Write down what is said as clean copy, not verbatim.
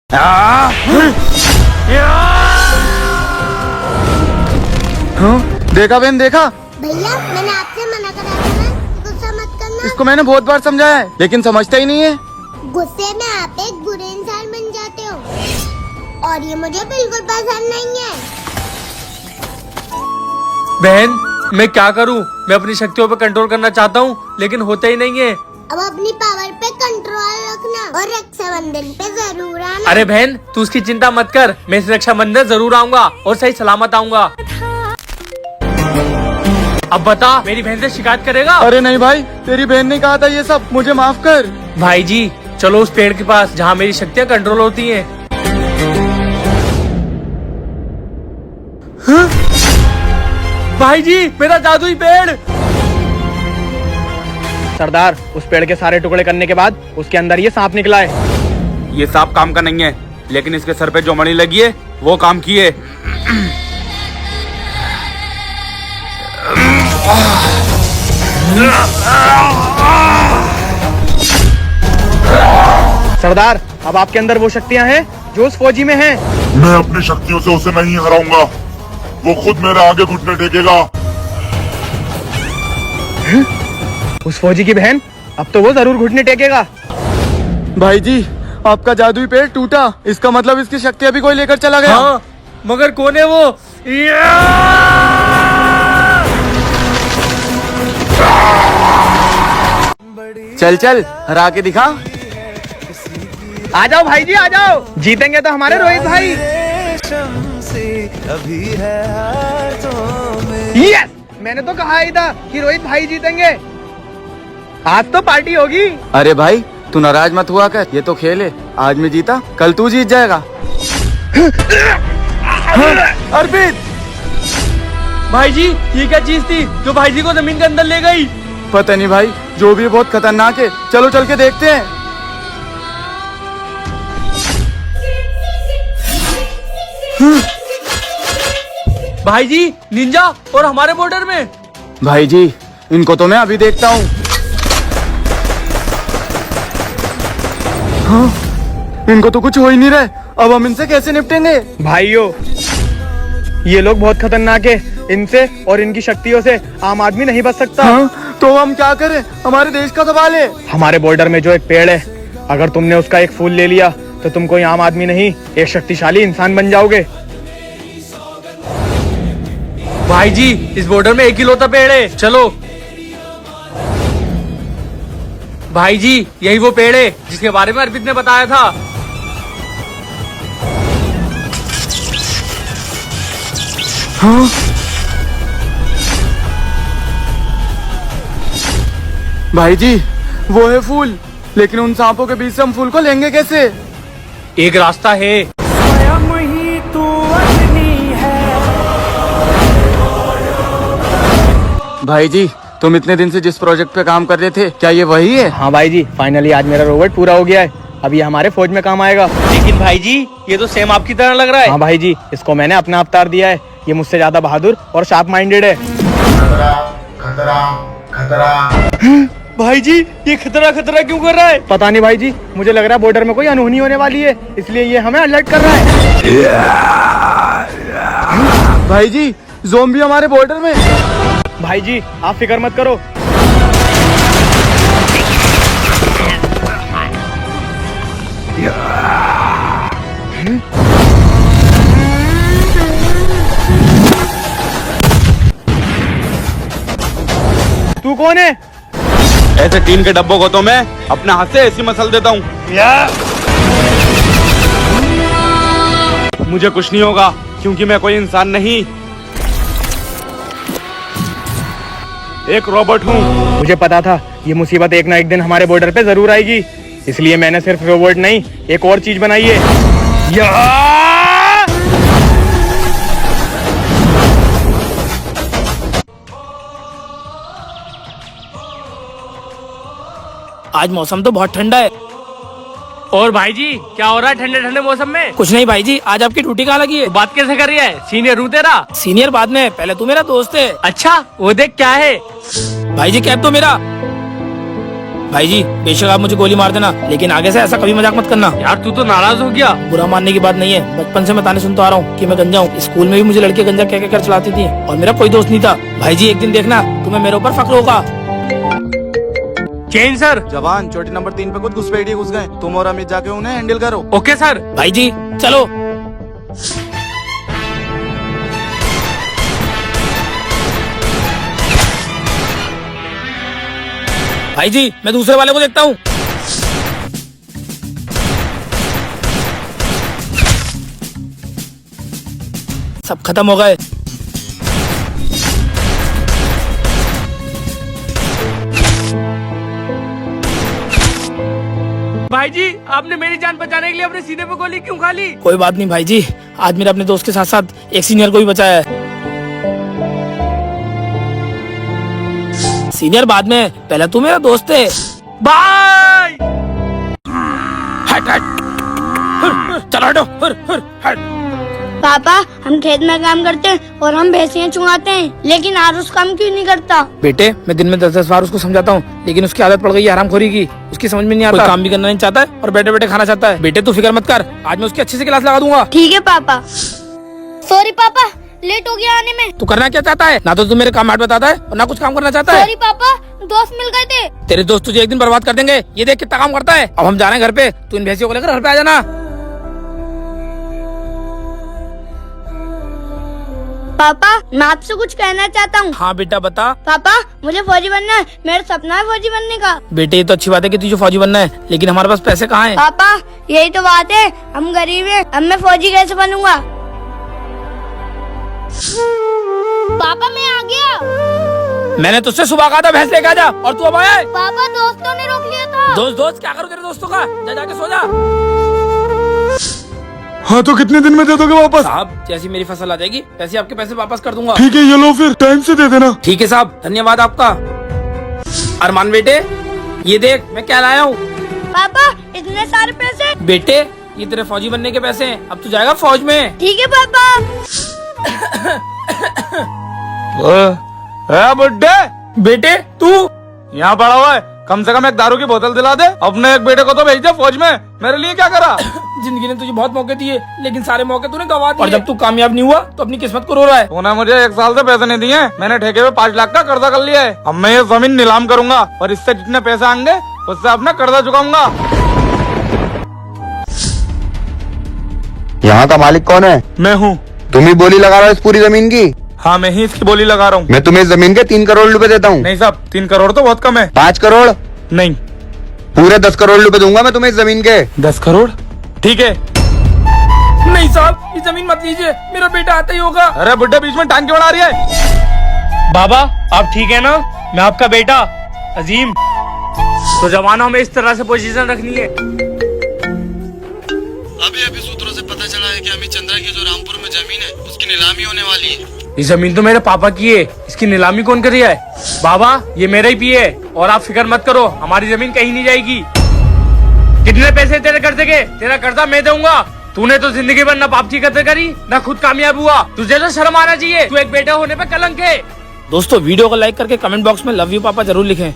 देखा बहन, देखा? भैया मैंने आपसे मना करा था ना, गुस्सा मत करना। इसको मैंने बहुत बार समझाया है, लेकिन समझता ही नहीं है। गुस्से में आप एक बुरे इंसान बन जाते हो और ये मुझे बिल्कुल पसंद नहीं है। बहन मैं क्या करूं? मैं अपनी शक्तियों पर कंट्रोल करना चाहता हूं, लेकिन होता ही नहीं है। अब अपनी पावर पे कंट्रोल रखना और रक्षाबंधन पे जरूर आना। अरे बहन तू उसकी चिंता मत कर, मैं इस रक्षाबंधन जरूर आऊंगा और सही सलामत आऊंगा। अब बता, मेरी बहन से शिकायत करेगा? अरे नहीं भाई, तेरी बहन ने कहा था ये सब, मुझे माफ कर। भाई जी चलो उस पेड़ के पास जहाँ मेरी शक्तियाँ कंट्रोल होती हैं। हाँ? भाई जी मेरा जादुई पेड़। सरदार, उस पेड़ के सारे टुकड़े करने के बाद उसके अंदर ये सांप निकला है। ये सांप काम का नहीं है, लेकिन इसके सर पे जो मणि लगी है वो काम की है। सरदार, अब आपके अंदर वो शक्तियाँ हैं जो उस फौजी में हैं। मैं अपनी शक्तियों से उसे नहीं हराऊंगा, वो खुद मेरे आगे घुटने टेकेगा। उस फौजी की बहन, अब तो वो जरूर घुटने टेकेगा। भाई जी आपका जादुई पेड़ टूटा, इसका मतलब इसकी शक्तियाँ भी कोई लेकर चला गया। हाँ मगर कौन है वो? चल चल हरा के दिखा। आ जाओ भाई जी, आ जाओ, जीतेंगे तो हमारे रोहित भाई। यस, मैंने तो कहा ही था कि रोहित भाई जीतेंगे। आज तो पार्टी होगी। अरे भाई तू नाराज मत हुआ कर, ये तो खेल है, आज मैं जीता कल तू जीत जाएगा। अर्पित भाई जी ये क्या चीज थी जो भाई जी को जमीन के अंदर ले गई? पता नहीं भाई, जो भी बहुत खतरनाक है, चलो चल के देखते हैं। भाई जी निंजा और हमारे बॉर्डर में। भाई जी इनको तो मैं अभी देखता हूँ। हाँ, इनको तो कुछ हो ही नहीं रहा है, अब हम इनसे कैसे निपटेंगे? भाइयों, ये लोग बहुत खतरनाक है, इनसे और इनकी शक्तियों से आम आदमी नहीं बच सकता। हाँ, तो हम क्या करें, हमारे देश का सवाल है। हमारे बॉर्डर में जो एक पेड़ है, अगर तुमने उसका एक फूल ले लिया तो तुम कोई आम आदमी नहीं, एक शक्तिशाली इंसान बन जाओगे। भाई जी इस बॉर्डर में एक ही लौता पेड़ है, चलो। भाई जी यही वो पेड़ है जिसके बारे में अर्पित ने बताया था। हाँ? भाई जी वो है फूल, लेकिन उन सांपों के बीच से हम फूल को लेंगे कैसे? एक रास्ता है। भाई जी तुम इतने दिन से जिस प्रोजेक्ट पे काम कर रहे थे, क्या ये वही है? हाँ भाई जी, फाइनली आज मेरा रोबोट पूरा हो गया है, अब ये हमारे फौज में काम आएगा। लेकिन भाई जी ये तो सेम आपकी तरह लग रहा है। हाँ भाई जी, इसको मैंने अपना अवतार दिया है, ये मुझसे ज्यादा बहादुर और शार्प माइंडेड है। खतरा खतरा खतरा। भाई जी ये खतरा खतरा क्यों कर रहा है? पता नहीं भाई जी, मुझे लग रहा है बॉर्डर में कोई अनहोनी होने वाली है, इसलिए ये हमें अलर्ट कर रहा है। भाई जी ज़ोंबी हमारे बॉर्डर में। भाई जी आप फिक्र मत करो। तू कौन है? ऐसे टीन के डब्बों को तो मैं अपने हाथ से ऐसी मसल देता हूँ, मुझे कुछ नहीं होगा क्योंकि मैं कोई इंसान नहीं, एक रोबोट हूँ। मुझे पता था ये मुसीबत एक ना एक दिन हमारे बॉर्डर पे जरूर आएगी, इसलिए मैंने सिर्फ रोबोट नहीं एक और चीज बनाई है। आज मौसम तो बहुत ठंडा है। और भाई जी क्या हो रहा है ठंडे ठंडे मौसम में? कुछ नहीं भाई जी, आज आपकी ड्यूटी कहाँ लगी है? तो बात कैसे कर रही है? सीनियर हूँ तेरा। सीनियर बाद में, पहले तू मेरा दोस्त है। अच्छा वो देख क्या है? भाई जी कैब तो मेरा। भाई जी बेशक आप मुझे गोली मार देना, लेकिन आगे से ऐसा कभी मजाक मत करना। यार तू तो नाराज हो गया। बुरा मानने की बात नहीं है, बचपन से मैं ताने सुनता आ रहा हूँ कि मैं गंजा हूँ। स्कूल में भी मुझे लड़के गंजा कह कर चलाती थी और मेरा कोई दोस्त नहीं था। भाई जी एक दिन देखना तुम्हें मेरे ऊपर फक्र होगा। Change sir. जवान चोटी नंबर 3 पे कुछ घुसपैठिए घुस गए, तुम और अमित जाके उन्हें हैंडल करो। Okay sir. भाई जी चलो। भाई जी मैं दूसरे वाले को देखता हूँ। सब खत्म हो गए। भाई जी आपने मेरी जान बचाने के लिए अपने सीने पे गोली क्यों खा ली? कोई बात नहीं भाई जी, आज मेरे अपने दोस्त के साथ साथ एक सीनियर को भी बचाया है। सीनियर बाद में, पहले तू मेरा दोस्त है। भाई हट हट चलो हटो हट। पापा हम खेत में काम करते हैं और हम भैंसियाँ चुगाते हैं, लेकिन आरुष काम क्यों नहीं करता? बेटे मैं दिन में 10-10 बार उसको समझाता हूँ, लेकिन उसकी आदत पड़ गई है हरामखोरी की। उसकी समझ में नहीं आता, कोई काम भी करना नहीं चाहता है और बैठे बैठे खाना चाहता है। बेटे तू फिक्र मत कर, आज मैं उसकी अच्छे से क्लास लगा दूंगा। ठीक है पापा। सॉरी पापा, लेट हो गया आने में। तू करना क्या चाहता है? ना तो तू मेरे काम हाथ बताता है और ना कुछ काम करना चाहता है। सॉरी पापा, दोस्त मिल गए थे। तेरे दोस्त तुझे एक दिन बर्बाद कर देंगे। ये देख कितना काम करता है। अब हम जा रहे हैं घर पे, तू इन भैंसियों को लेकर घर पे आ जाना। पापा मैं आपसे कुछ कहना चाहता हूँ। हाँ बेटा बता। पापा मुझे फौजी बनना है, मेरा सपना है फौजी बनने का। बेटे ये तो अच्छी बात है कि तुझे फौजी बनना है, लेकिन हमारे पास पैसे कहाँ हैं? पापा यही तो बात है, हम गरीब हैं, अब मैं फौजी कैसे बनूंगा? पापा मैं आ गया। मैंने तुझसे सुबह कहा था भैंस लेकर आ जा, और तू अब आया है। पापा दोस्तों ने रोक लिया था। दोस्त क्या करूँ तेरे दोस्तों का? जा जाके सो जा। हाँ तो कितने दिन में दे दोगे वापस? साहब जैसी मेरी फसल आ जाएगी वैसे आपके पैसे वापस कर दूंगा। ठीक है ये लो, फिर टाइम से दे देना। ठीक है साहब, धन्यवाद आपका। अरमान बेटे ये देख मैं क्या लाया हूँ। पापा इतने सारे पैसे? बेटे ये तेरे फौजी बनने के पैसे हैं, अब तू जाएगा फौज में। ठीक है पापा। बुड्ढे बेटे तू यहाँ पड़ा हुआ है, कम से कम एक दारू की बोतल दिला दे। अपने एक बेटे को तो भेज दे फौज में, मेरे लिए क्या करा? जिंदगी ने तुझे बहुत मौके दिए, लेकिन सारे मौके तूने गंवा दिए। और जब तू कामयाब नहीं हुआ तो अपनी किस्मत को रो रहा है। तूने मुझे 1 साल से पैसे नहीं दिए, मैंने ठेके पे 5 लाख का कर्जा कर लिया है। अब मैं ये जमीन नीलाम करूंगा और इससे जितने पैसे आएंगे उससे अपना कर्जा चुकाऊंगा। यहाँ का मालिक कौन है? मैं हूँ। तुम ही बोली लगा रहे हो इस पूरी जमीन की? हाँ मैं ही इसकी बोली लगा रहा हूँ। मैं तुम्हें इस जमीन के 3 करोड़ रुपए देता हूँ। नहीं साहब 3 करोड़ तो बहुत कम है। 5 करोड़? नहीं पूरे 10 करोड़ रुपए दूंगा मैं तुम्हें इस जमीन के। 10 करोड़ ठीक है। नहीं साहब ये जमीन मत लीजिए, मेरा बेटा आता ही होगा। अरे बुड्ढे बीच में टांग क्यों बढ़ा रही है? बाबा आप ठीक है ना? मैं आपका बेटा अजीम। तो जवानों हमें इस तरह से पोजीशन रखनी है। अभी सूत्रों से पता चला है कि अमित चंद्रा की जो रामपुर में जमीन है उसकी नीलामी होने वाली है। ये जमीन तो मेरे पापा की है, इसकी नीलामी कौन कर रहा है? बाबा ये मेरा ही पिए है और आप फिक्र मत करो, हमारी जमीन कहीं नहीं जाएगी। कितने पैसे तेरे कर्जे के? तेरा कर्जा मैं दूंगा। तूने तो जिंदगी भर न बाप की कदर करी न खुद कामयाब हुआ, तुझे तो शर्म आना चाहिए। तू एक बेटा होने पे कलंक है। दोस्तों वीडियो को लाइक करके कमेंट बॉक्स में लव यू पापा जरूर लिखें।